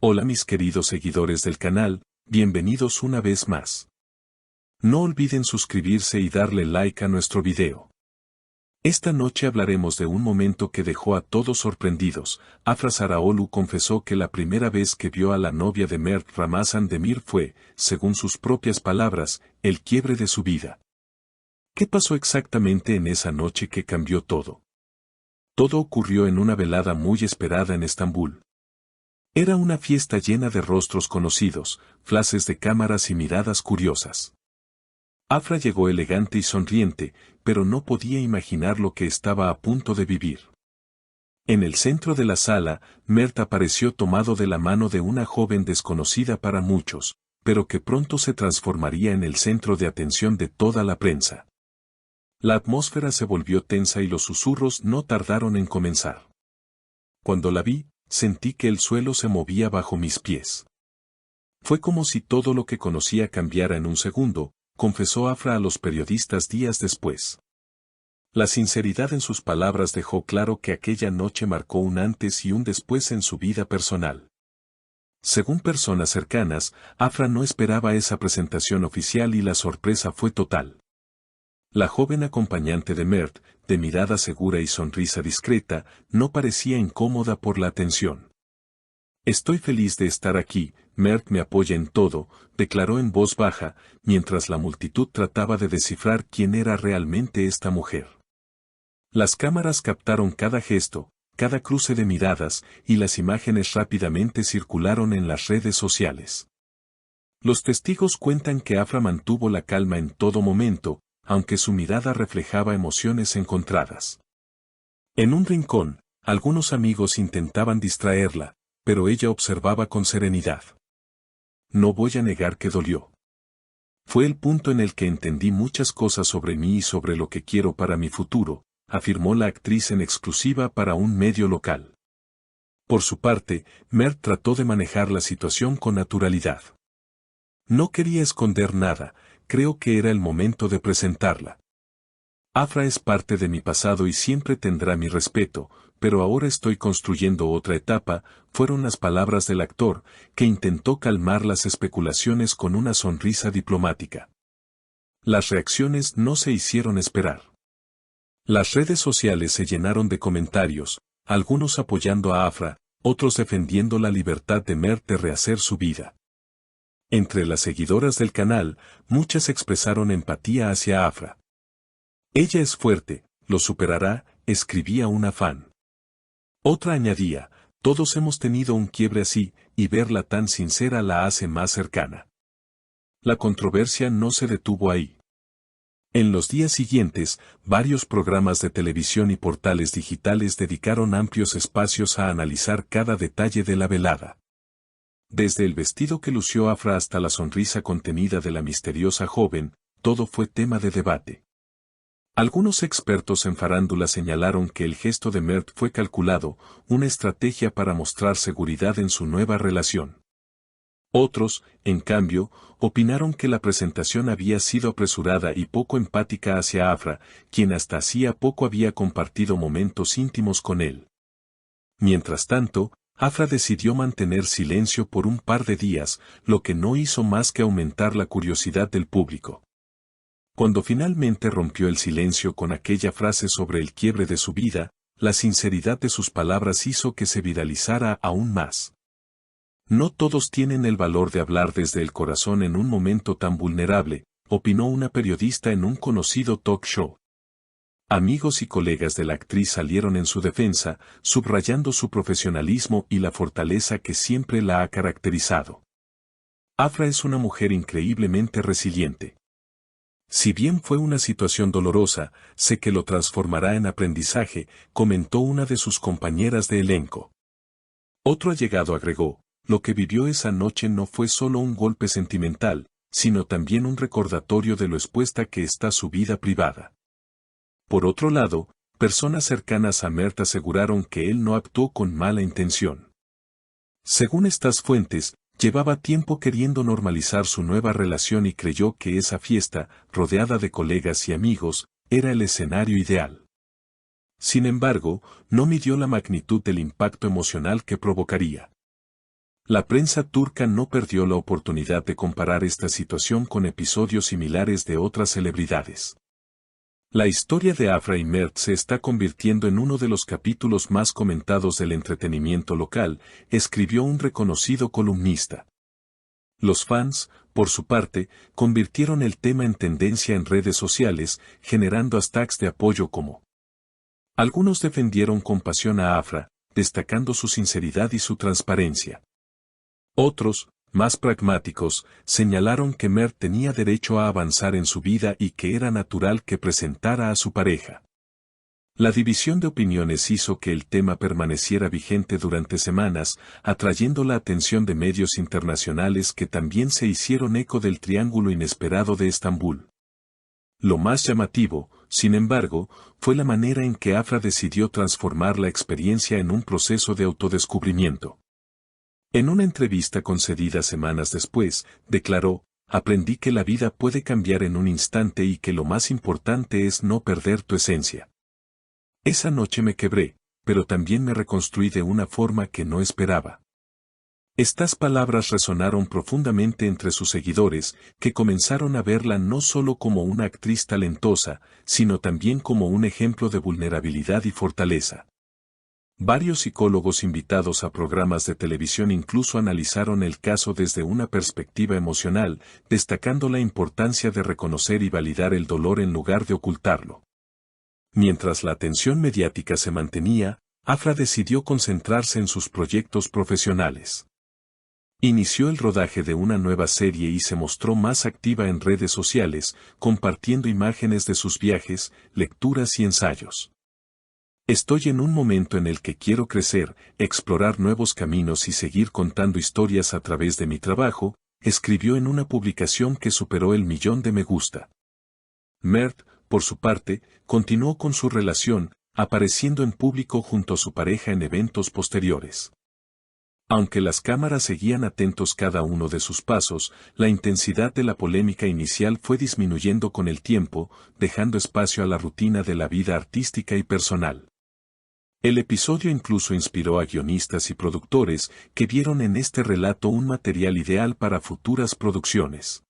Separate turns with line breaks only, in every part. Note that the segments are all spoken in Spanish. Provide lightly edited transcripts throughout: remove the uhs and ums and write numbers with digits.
Hola mis queridos seguidores del canal, bienvenidos una vez más. No olviden suscribirse y darle like a nuestro video. Esta noche hablaremos de un momento que dejó a todos sorprendidos. Afra Saraaolu confesó que la primera vez que vio a la novia de Mert Ramazan Demir fue, según sus propias palabras, el quiebre de su vida. ¿Qué pasó exactamente en esa noche que cambió todo? Todo ocurrió en una velada muy esperada en Estambul. Era una fiesta llena de rostros conocidos, flashes de cámaras y miradas curiosas. Afra llegó elegante y sonriente, pero no podía imaginar lo que estaba a punto de vivir. En el centro de la sala, Mert apareció tomado de la mano de una joven desconocida para muchos, pero que pronto se transformaría en el centro de atención de toda la prensa. La atmósfera se volvió tensa y los susurros no tardaron en comenzar. Cuando la vi, sentí que el suelo se movía bajo mis pies. Fue como si todo lo que conocía cambiara en un segundo, confesó Afra a los periodistas días después. La sinceridad en sus palabras dejó claro que aquella noche marcó un antes y un después en su vida personal. Según personas cercanas, Afra no esperaba esa presentación oficial y la sorpresa fue total. La joven acompañante de Mert, de mirada segura y sonrisa discreta, no parecía incómoda por la atención. Estoy feliz de estar aquí, Mert me apoya en todo, declaró en voz baja, mientras la multitud trataba de descifrar quién era realmente esta mujer. Las cámaras captaron cada gesto, cada cruce de miradas, y las imágenes rápidamente circularon en las redes sociales. Los testigos cuentan que Afra mantuvo la calma en todo momento, aunque su mirada reflejaba emociones encontradas. En un rincón, algunos amigos intentaban distraerla, pero ella observaba con serenidad. No voy a negar que dolió. Fue el punto en el que entendí muchas cosas sobre mí y sobre lo que quiero para mi futuro, afirmó la actriz en exclusiva para un medio local. Por su parte, Mert trató de manejar la situación con naturalidad. No quería esconder nada, creo que era el momento de presentarla. Afra es parte de mi pasado y siempre tendrá mi respeto, pero ahora estoy construyendo otra etapa, fueron las palabras del actor, que intentó calmar las especulaciones con una sonrisa diplomática. Las reacciones no se hicieron esperar. Las redes sociales se llenaron de comentarios, algunos apoyando a Afra, otros defendiendo la libertad de Mert de rehacer su vida. Entre las seguidoras del canal, muchas expresaron empatía hacia Afra. Ella es fuerte, lo superará, escribía una fan. Otra añadía, todos hemos tenido un quiebre así, y verla tan sincera la hace más cercana. La controversia no se detuvo ahí. En los días siguientes, varios programas de televisión y portales digitales dedicaron amplios espacios a analizar cada detalle de la velada. Desde el vestido que lució Afra hasta la sonrisa contenida de la misteriosa joven, todo fue tema de debate. Algunos expertos en farándula señalaron que el gesto de Mert fue calculado, una estrategia para mostrar seguridad en su nueva relación. Otros, en cambio, opinaron que la presentación había sido apresurada y poco empática hacia Afra, quien hasta hacía poco había compartido momentos íntimos con él. Mientras tanto, Afra decidió mantener silencio por un par de días, lo que no hizo más que aumentar la curiosidad del público. Cuando finalmente rompió el silencio con aquella frase sobre el quiebre de su vida, la sinceridad de sus palabras hizo que se viralizara aún más. No todos tienen el valor de hablar desde el corazón en un momento tan vulnerable, opinó una periodista en un conocido talk show. Amigos y colegas de la actriz salieron en su defensa, subrayando su profesionalismo y la fortaleza que siempre la ha caracterizado. Afra es una mujer increíblemente resiliente. Si bien fue una situación dolorosa, sé que lo transformará en aprendizaje, comentó una de sus compañeras de elenco. Otro allegado agregó, lo que vivió esa noche no fue solo un golpe sentimental, sino también un recordatorio de lo expuesta que está su vida privada. Por otro lado, personas cercanas a Mert aseguraron que él no actuó con mala intención. Según estas fuentes, llevaba tiempo queriendo normalizar su nueva relación y creyó que esa fiesta, rodeada de colegas y amigos, era el escenario ideal. Sin embargo, no midió la magnitud del impacto emocional que provocaría. La prensa turca no perdió la oportunidad de comparar esta situación con episodios similares de otras celebridades. La historia de Afra y Mert se está convirtiendo en uno de los capítulos más comentados del entretenimiento local, escribió un reconocido columnista. Los fans, por su parte, convirtieron el tema en tendencia en redes sociales, generando hashtags de apoyo como. Algunos defendieron con pasión a Afra, destacando su sinceridad y su transparencia. Otros, más pragmáticos, señalaron que Mert tenía derecho a avanzar en su vida y que era natural que presentara a su pareja. La división de opiniones hizo que el tema permaneciera vigente durante semanas, atrayendo la atención de medios internacionales que también se hicieron eco del triángulo inesperado de Estambul. Lo más llamativo, sin embargo, fue la manera en que Afra decidió transformar la experiencia en un proceso de autodescubrimiento. En una entrevista concedida semanas después, declaró, aprendí que la vida puede cambiar en un instante y que lo más importante es no perder tu esencia. Esa noche me quebré, pero también me reconstruí de una forma que no esperaba. Estas palabras resonaron profundamente entre sus seguidores, que comenzaron a verla no solo como una actriz talentosa, sino también como un ejemplo de vulnerabilidad y fortaleza. Varios psicólogos invitados a programas de televisión incluso analizaron el caso desde una perspectiva emocional, destacando la importancia de reconocer y validar el dolor en lugar de ocultarlo. Mientras la atención mediática se mantenía, Afra decidió concentrarse en sus proyectos profesionales. Inició el rodaje de una nueva serie y se mostró más activa en redes sociales, compartiendo imágenes de sus viajes, lecturas y ensayos. Estoy en un momento en el que quiero crecer, explorar nuevos caminos y seguir contando historias a través de mi trabajo, escribió en una publicación que superó el 1.000.000 de me gusta. Mert, por su parte, continuó con su relación, apareciendo en público junto a su pareja en eventos posteriores. Aunque las cámaras seguían atentos cada uno de sus pasos, la intensidad de la polémica inicial fue disminuyendo con el tiempo, dejando espacio a la rutina de la vida artística y personal. El episodio incluso inspiró a guionistas y productores que vieron en este relato un material ideal para futuras producciones.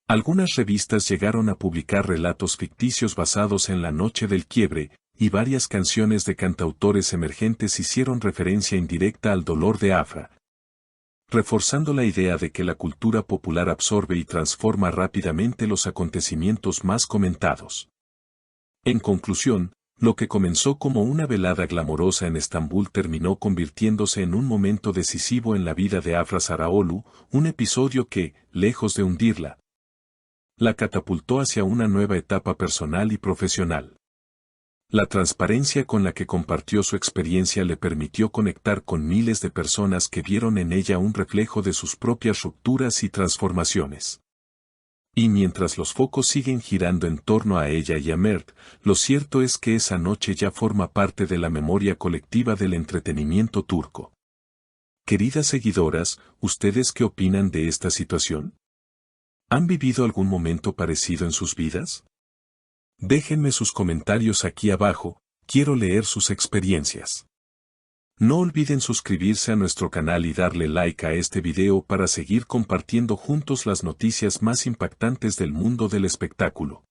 Algunas revistas llegaron a publicar relatos ficticios basados en la noche del quiebre, y varias canciones de cantautores emergentes hicieron referencia indirecta al dolor de Afra, reforzando la idea de que la cultura popular absorbe y transforma rápidamente los acontecimientos más comentados. En conclusión, lo que comenzó como una velada glamorosa en Estambul terminó convirtiéndose en un momento decisivo en la vida de Afra Sarıoğlu, un episodio que, lejos de hundirla, la catapultó hacia una nueva etapa personal y profesional. La transparencia con la que compartió su experiencia le permitió conectar con miles de personas que vieron en ella un reflejo de sus propias rupturas y transformaciones. Y mientras los focos siguen girando en torno a ella y a Mert, lo cierto es que esa noche ya forma parte de la memoria colectiva del entretenimiento turco. Queridas seguidoras, ¿ustedes qué opinan de esta situación? ¿Han vivido algún momento parecido en sus vidas? Déjenme sus comentarios aquí abajo, quiero leer sus experiencias. No olviden suscribirse a nuestro canal y darle like a este video para seguir compartiendo juntos las noticias más impactantes del mundo del espectáculo.